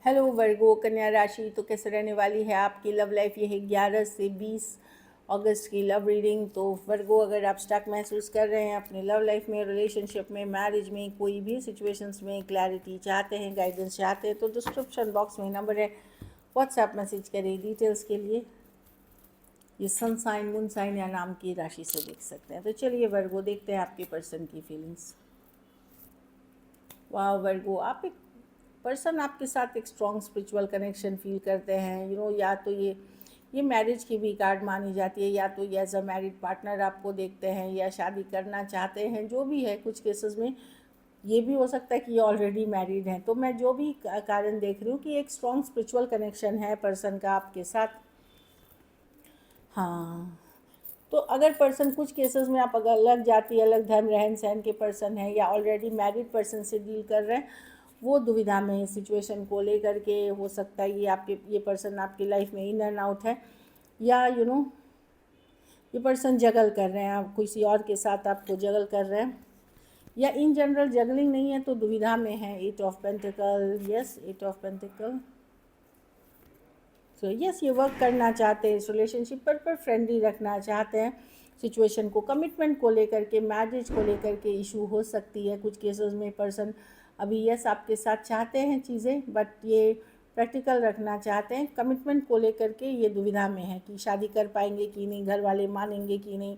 Hello वर्गो कन्या राशि, तो कैसे रहने वाली है आपकी लव लाइफ। ये है 11 से 20 अगस्त की लव रीडिंग। तो वर्गो, अगर आप स्टक महसूस कर रहे हैं अपने लव लाइफ में, रिलेशनशिप में, मैरिज में, कोई भी सिचुएशंस में क्लैरिटी चाहते हैं, गाइडेंस चाहते हैं, तो डिस्क्रिप्शन बॉक्स में नंबर है, व्हाट्सएप मैसेज करें डिटेल्स के लिए। ये सन साइन, मून साइन या नाम की राशि से देख सकते हैं। तो चलिए वर्गो, देखते हैं आपके पर्सन की फीलिंग्स। वाह वर्गो, आप एक पर्सन आपके साथ एक स्ट्रॉन्ग स्पिरिचुअल कनेक्शन फील करते हैं। या तो ये मैरिज की भी कार्ड मानी जाती है, या तो ये एज अ मैरिड पार्टनर आपको देखते हैं, या शादी करना चाहते हैं, जो भी है। कुछ केसेस में ये भी हो सकता है कि ये ऑलरेडी मैरिड हैं। तो मैं जो भी कारण देख रही हूँ कि एक स्ट्रॉन्ग स्पिरिचुअल कनेक्शन है पर्सन का आपके साथ। हाँ, तो अगर पर्सन, कुछ केसेस में आप अगर अलग जाति, अलग धर्म, रहन सहन के पर्सन हैं, या ऑलरेडी मैरिड पर्सन से डील कर रहे हैं, वो दुविधा में सिचुएशन को लेकर के। हो सकता है ये पर्सन आपकी लाइफ में इन एंड आउट है, या ये पर्सन जगल कर रहे हैं, आप किसी और के साथ आपको जगल कर रहे हैं, या इन जनरल जगलिंग नहीं है तो दुविधा में है। 8 of pentacle, yes 8 of pentacle. तो यस, ये वर्क करना चाहते हैं इस रिलेशनशिप पर फ्रेंडली रखना चाहते हैं सिचुएशन को। कमिटमेंट को लेकर के, मैरिज को लेकर के इशू हो सकती है कुछ केसेस में। पर्सन अभी यस आपके साथ चाहते हैं चीज़ें, बट ये प्रैक्टिकल रखना चाहते हैं। कमिटमेंट को लेकर के ये दुविधा में है कि शादी कर पाएंगे कि नहीं, घर वाले मानेंगे कि नहीं,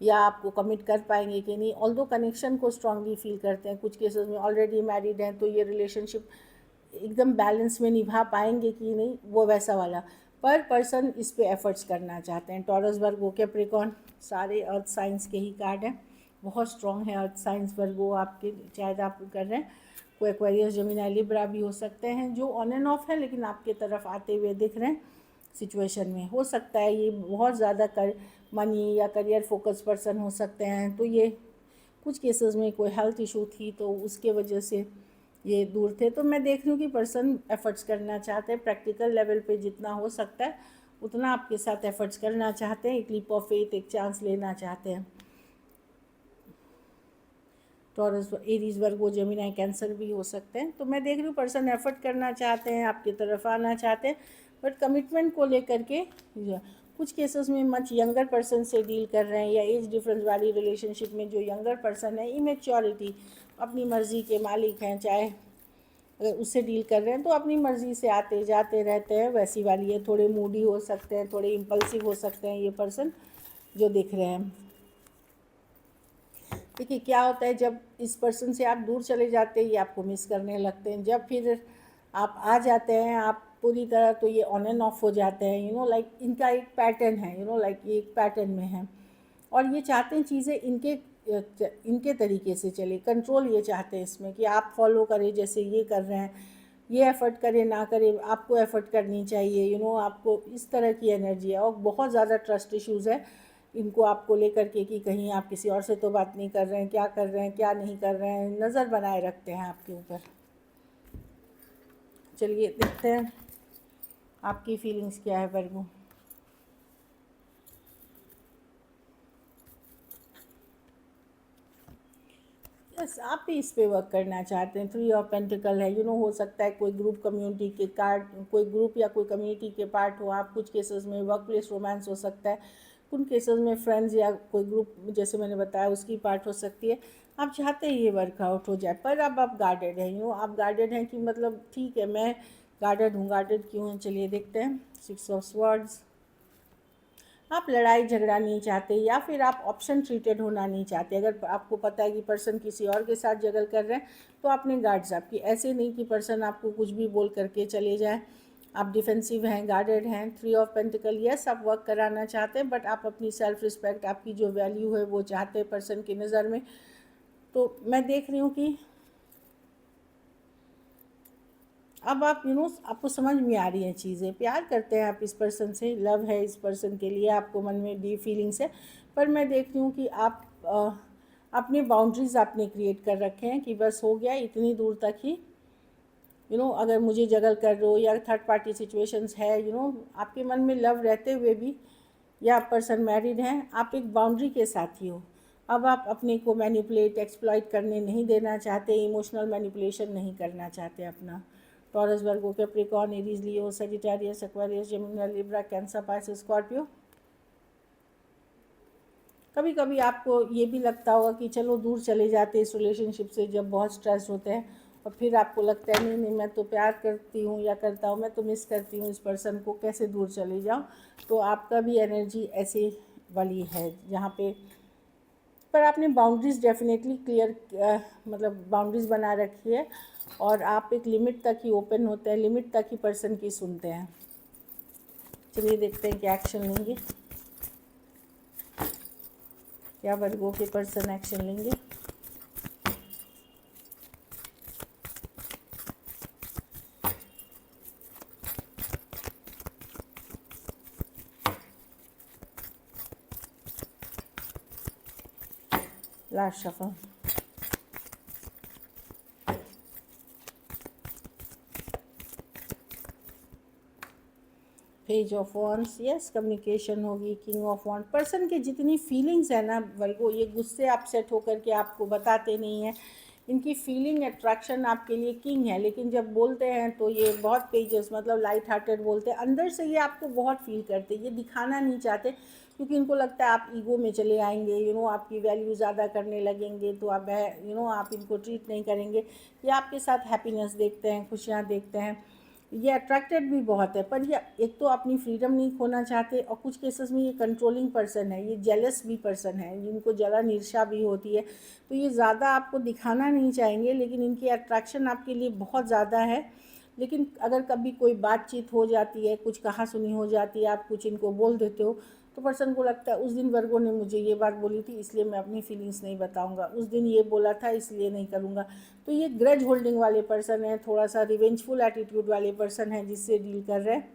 या आपको कमिट कर पाएंगे कि नहीं। ऑल्दो कनेक्शन को स्ट्रांगली फील करते हैं। कुछ केसेस में ऑलरेडी मैरिड हैं, तो ये रिलेशनशिप एकदम बैलेंस में निभा पाएंगे कि नहीं, वो वैसा वाला। पर पर्सन इस पे एफर्ट्स करना चाहते हैं। टॉरस, वर्गो, कैप्रिकॉर्न, सारे अर्थ साइंस के ही कार्ड हैं। बहुत स्ट्रॉन्ग है अर्थ साइंस वर्गो आपके, चाहे आप कर रहे हैं। कोई एक्वेरियस, जेमिनी, लिब्रा भी हो सकते हैं जो ऑन एंड ऑफ है, लेकिन आपके तरफ आते हुए दिख रहे हैं सिचुएशन में। हो सकता है ये बहुत ज़्यादा मनी या करियर फोकस पर्सन हो सकते हैं। तो ये कुछ केसेस में कोई हेल्थ इशू थी तो उसके वजह से ये दूर थे। तो मैं देख रही हूँ कि पर्सन एफर्ट्स करना चाहते हैं, प्रैक्टिकल लेवल पे जितना हो सकता है उतना आपके साथ एफर्ट्स करना चाहते हैं। एक लीप ऑफ फेथ, एक चांस लेना चाहते हैं। टॉरस, एरीज, वर्गो, जेमिनी, कैंसर भी हो सकते हैं। तो मैं देख रही हूँ पर्सन एफर्ट करना चाहते हैं, आपकी तरफ आना चाहते हैं, बट कमिटमेंट को लेकर के कुछ केसेस में मच यंगर पर्सन से डील कर रहे हैं, या एज डिफरेंस वाली रिलेशनशिप में जो यंगर पर्सन है, इमेच्योरिटी, अपनी मर्ज़ी के मालिक हैं, चाहे अगर उससे डील कर रहे हैं तो अपनी मर्ज़ी से आते जाते रहते हैं, वैसी वाली है। थोड़े मूडी हो सकते हैं, थोड़े इम्पल्सिव हो सकते हैं ये पर्सन जो दिख रहे हैं। देखिए क्या होता है, जब इस पर्सन से आप दूर चले जाते हैं ये आपको मिस करने लगते हैं। जब फिर आप आ जाते हैं आप पूरी तरह, तो ये ऑन एंड ऑफ हो जाते हैं। लाइक इनका एक पैटर्न है, लाइक ये एक पैटर्न में है, और ये चाहते हैं चीज़ें इनके तरीके से चले। कंट्रोल ये चाहते हैं इसमें कि आप फॉलो करें जैसे ये कर रहे हैं, ये एफ़र्ट करें ना करें, आपको एफ़र्ट करनी चाहिए। आपको इस तरह की एनर्जी है, और बहुत ज़्यादा ट्रस्ट इश्यूज़ है इनको आपको लेकर के कि कहीं आप किसी और से तो बात नहीं कर रहे हैं, क्या कर रहे हैं क्या नहीं कर रहे हैं, नज़र बनाए रखते हैं आपके ऊपर। चलिए देखते हैं आपकी फीलिंग्स क्या है वर्गो। यस, आप भी इस पे वर्क करना चाहते हैं। 3 ऑफ पेंटिकल है। हो सकता है कोई ग्रुप कम्युनिटी के कार्ड, कोई ग्रुप या कोई कम्युनिटी के पार्ट हो आप। कुछ केसेस में वर्क प्लेस रोमांस हो सकता है, कुछ केसेस में फ्रेंड्स या कोई ग्रुप जैसे मैंने बताया उसकी पार्ट हो सकती है। आप चाहते हैं ये वर्कआउट हो जाए, पर अब आप गार्डेड हैं। आप गार्डेड हैं कि मतलब ठीक है मैं गार्डेड हूँ। गार्डेड क्यों हैं चलिए देखते हैं। 6 ऑफ स्वर्ड्स, आप लड़ाई झगड़ा नहीं चाहते, या फिर आप ऑप्शन ट्रीटेड होना नहीं चाहते। अगर आपको पता है कि पर्सन किसी और के साथ जगल कर रहे हैं तो आपने गार्ड्स आपकी, ऐसे नहीं कि पर्सन आपको कुछ भी बोल करके चले जाए। आप डिफेंसिव हैं, गार्डेड हैं। 3 ऑफ पेंटिकल, यस आप वर्क कराना चाहते हैं, बट आप अपनी सेल्फ रिस्पेक्ट, आपकी जो वैल्यू है वो चाहते हैं पर्सन की नज़र में। तो मैं देख रही हूँ कि अब आप आपको समझ में आ रही हैं चीज़ें। प्यार करते हैं आप इस पर्सन से, लव है इस पर्सन के लिए, आपको मन में डीप फीलिंग्स है। पर मैं देख रही हूँ कि आप अपने बाउंड्रीज़ आपने क्रिएट कर रखे हैं कि बस हो गया इतनी दूर तक ही। अगर मुझे जगल कर रहे हो, या थर्ड पार्टी सिचुएशंस है, आपके मन में लव रहते हुए भी, या पर्सन मैरिड हैं, आप एक बाउंड्री के साथ ही हो। अब आप अपने को मैनिपुलेट, एक्सप्लॉइट करने नहीं देना चाहते, इमोशनल मैनिपुलेशन नहीं करना चाहते अपना। Taurus, Virgo, Capricorn, Aries, Leo, Sagittarius, Aquarius, Gemini, Libra, Cancer, Pisces, Scorpio. कभी कभी आपको ये भी लगता होगा कि चलो दूर चले जाते इस रिलेशनशिप से, जब बहुत स्ट्रेस होते हैं, और फिर आपको लगता है नहीं नहीं मैं तो प्यार करती हूँ या करता हूँ, मैं तो मिस करती हूँ इस पर्सन को, कैसे दूर चले जाऊँ। तो आपका भी एनर्जी ऐसे वाली है जहाँ पे, पर आपने बाउंड्रीज़ डेफिनेटली क्लियर, मतलब बाउंड्रीज़ बना रखी है, और आप एक लिमिट तक ही ओपन होते हैं, लिमिट तक ही पर्सन की सुनते हैं। चलिए देखते हैं क्या एक्शन लेंगे, क्या वर्गों के पर्सन एक्शन लेंगे। Last shuffle. Page of wands, yes communication होगी। किंग ऑफ वॉन्ड, पर्सन की जितनी फीलिंग्स है ना वर्गो, ये गुस्से अपसेट होकर के आपको बताते नहीं हैं, इनकी फीलिंग अट्रैक्शन आपके लिए किंग है, लेकिन जब बोलते हैं तो ये बहुत पेजेस, मतलब लाइट हार्टेड बोलते हैं, अंदर से ये आपको बहुत फील करते हैं, ये दिखाना नहीं चाहते, क्योंकि इनको लगता है आप ईगो में चले आएंगे, आपकी वैल्यू ज़्यादा करने लगेंगे, तो आप आप इनको ट्रीट नहीं करेंगे, ये आपके साथ हैप्पीनेस देखते हैं, खुशियाँ देखते हैं, ये अट्रैक्टेड भी बहुत है, पर ये एक तो अपनी फ्रीडम नहीं खोना चाहते, और कुछ केसेस में ये कंट्रोलिंग पर्सन है, ये जेलस भी पर्सन है, जिनको जलन ईर्ष्या भी होती है, तो ये ज़्यादा आपको दिखाना नहीं चाहेंगे, लेकिन इनकी अट्रैक्शन आपके लिए बहुत ज़्यादा है। लेकिन अगर कभी कोई बातचीत हो जाती है, कुछ कहा सुनी हो जाती है, आप कुछ इनको बोल देते हो, तो पर्सन को लगता है उस दिन वर्गो ने मुझे ये बात बोली थी, इसलिए मैं अपनी फीलिंग्स नहीं बताऊंगा, उस दिन ये बोला था इसलिए नहीं करूँगा। तो ये ग्रज होल्डिंग वाले पर्सन है, थोड़ा सा रिवेंजफुल एटीट्यूड वाले पर्सन है जिससे डील कर रहे हैं।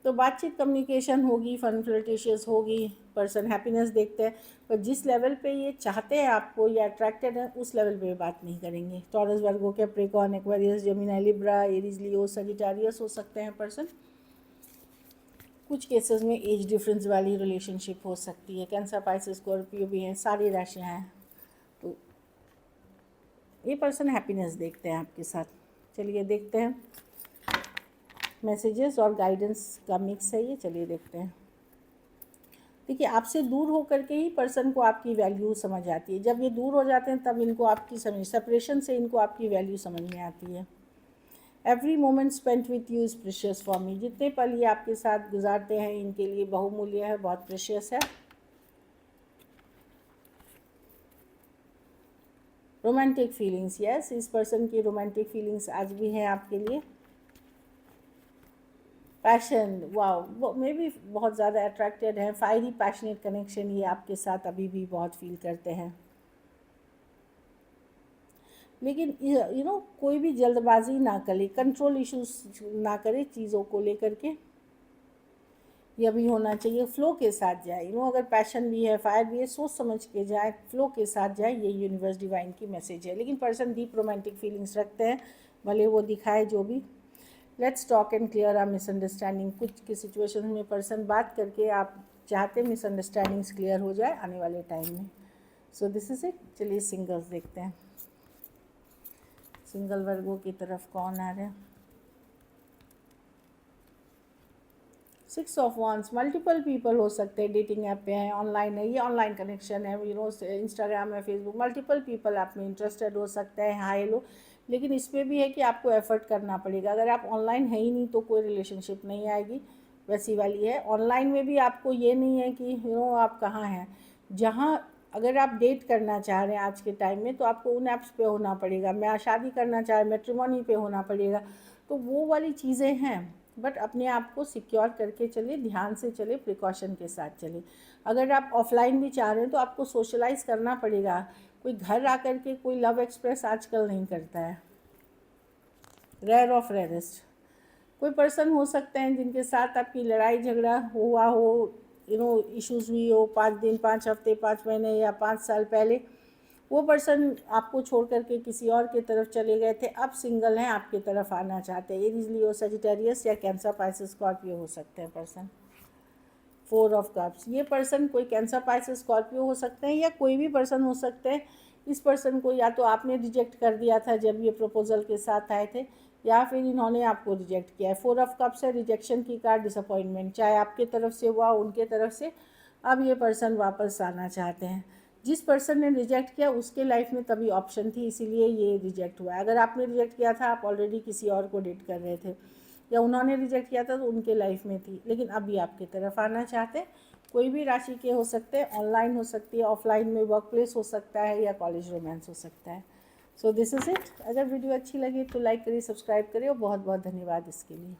तो बातचीत कम्युनिकेशन होगी, फन फ्लर्टिशियस होगी, पर्सन हैप्पीनेस देखते हैं, पर जिस लेवल पे ये चाहते हैं आपको, या अट्रैक्टेड है, उस लेवल पे बात नहीं करेंगे। Taurus, Virgo, Capricorn, Aquarius, Gemini, Libra, Aries, Leo, Sagittarius हो सकते हैं पर्सन। कुछ केसेस में एज डिफरेंस वाली रिलेशनशिप हो सकती है। कैंसर, पाइसेस, स्कॉर्पियो भी हैं, सारी राशियाँ हैं, तो ये पर्सन हैप्पीनेस देखते हैं आपके साथ। चलिए देखते हैं, मैसेजेस और गाइडेंस का मिक्स है ये, चलिए देखते हैं। देखिए, आपसे दूर होकर के ही पर्सन को आपकी वैल्यू समझ आती है, जब ये दूर हो जाते हैं तब इनको आपकी समझ, सेपरेशन से इनको आपकी वैल्यू समझ में आती है। Every moment spent with you is precious for me, जितने पल ये आपके साथ गुजारते हैं इनके लिए बहुमूल्य है, बहुत प्रेशियस है। रोमांटिक फीलिंग्स, यस इस पर्सन की रोमांटिक फीलिंग्स आज भी हैं आपके लिए। पैशन, वाओ, वो मे भी बहुत ज़्यादा अट्रैक्टेड हैं, फायरी पैशनेट कनेक्शन ये आपके साथ अभी भी बहुत फील करते हैं। लेकिन कोई भी जल्दबाजी ना करे, कंट्रोल इश्यूज ना करे चीज़ों को लेकर के, यह भी होना चाहिए, फ्लो के साथ जाए। अगर पैशन भी है, फायर भी है, सोच समझ के जाए, फ्लो के साथ जाए, ये यूनिवर्स डिवाइन की मैसेज है। लेकिन पर्सन डीप रोमांटिक फीलिंग्स रखते हैं, भले वो दिखाए जो भी। Let's talk and clear our misunderstanding, कुछ की सिचुएशन में पर्सन बात करके आप चाहते मिसअंडरस्टैंडिंग्स क्लियर हो जाए आने वाले टाइम में। So this is it. चलिए सिंगल्स देखते हैं, सिंगल वर्गों की तरफ कौन आ रहा है। 6 ऑफ वांड्स, मल्टीपल पीपल हो सकते हैं, डेटिंग ऐप पे हैं, ऑनलाइन है, ये ऑनलाइन कनेक्शन है, इंस्टाग्राम है, फेसबुक, मल्टीपल पीपल आप में इंटरेस्टेड हो सकते हैं, हाई लो। लेकिन इस पर भी है कि आपको एफर्ट करना पड़ेगा, अगर आप ऑनलाइन है ही नहीं तो कोई रिलेशनशिप नहीं आएगी, वैसी वाली है। ऑनलाइन में भी आपको ये नहीं है कि आप कहाँ हैं, जहाँ अगर आप डेट करना चाह रहे हैं आज के टाइम में, तो आपको उन ऐप्स पे होना पड़ेगा, मैं शादी करना चाह रहे मैट्रिमोनी पे होना पड़ेगा, तो वो वाली चीज़ें हैं। बट अपने आप को सिक्योर करके चलिए, ध्यान से चले, प्रिकॉशन के साथ चलिए। अगर आप ऑफलाइन भी चाह रहे हैं तो आपको सोशलाइज करना पड़ेगा, कोई घर आकर के कोई लव एक्सप्रेस आजकल नहीं करता है, रेयर ऑफ रेयरेस्ट। कोई पर्सन हो सकते हैं जिनके साथ आपकी लड़ाई झगड़ा हुआ हो, इश्यूज़ हुई हो 5 दिन, 5 हफ्ते, 5 महीने या 5 साल पहले, वो पर्सन आपको छोड़ करके किसी और की तरफ चले गए थे, अब सिंगल हैं, आपकी तरफ आना चाहते हैं। एरीज, लियो, सजिटेरियस या कैंसर, पाइसेस, स्कॉर्पियो हो सकते हैं पर्सन। 4 ऑफ कप्स, ये पर्सन कोई कैंसर, पाइसेस, स्कॉर्पियो हो सकते हैं, या कोई भी पर्सन हो सकते हैं। इस पर्सन को या तो आपने रिजेक्ट कर दिया था जब ये प्रपोजल के साथ आए थे, या फिर इन्होंने आपको रिजेक्ट किया है। 4 ऑफ कप्स है, रिजेक्शन की कार्ड, डिसअपॉइंटमेंट, चाहे आपके तरफ से हुआ उनके तरफ से। अब ये पर्सन वापस आना चाहते हैं। जिस पर्सन ने रिजेक्ट किया उसके लाइफ में तभी ऑप्शन थी, इसीलिए ये रिजेक्ट हुआ है। अगर आपने रिजेक्ट किया था, आप ऑलरेडी किसी और को डेट कर रहे थे, या उन्होंने रिजेक्ट किया था तो उनके लाइफ में थी, लेकिन अभी आपकी तरफ आना चाहते हैं। कोई भी राशि के हो सकते हैं, ऑनलाइन हो सकती है, ऑफलाइन में वर्क प्लेस हो सकता है, या कॉलेज रोमांस हो सकता है। So this is it. अगर वीडियो अच्छी लगी तो लाइक करिए, सब्सक्राइब करिए, और बहुत बहुत धन्यवाद इसके लिए।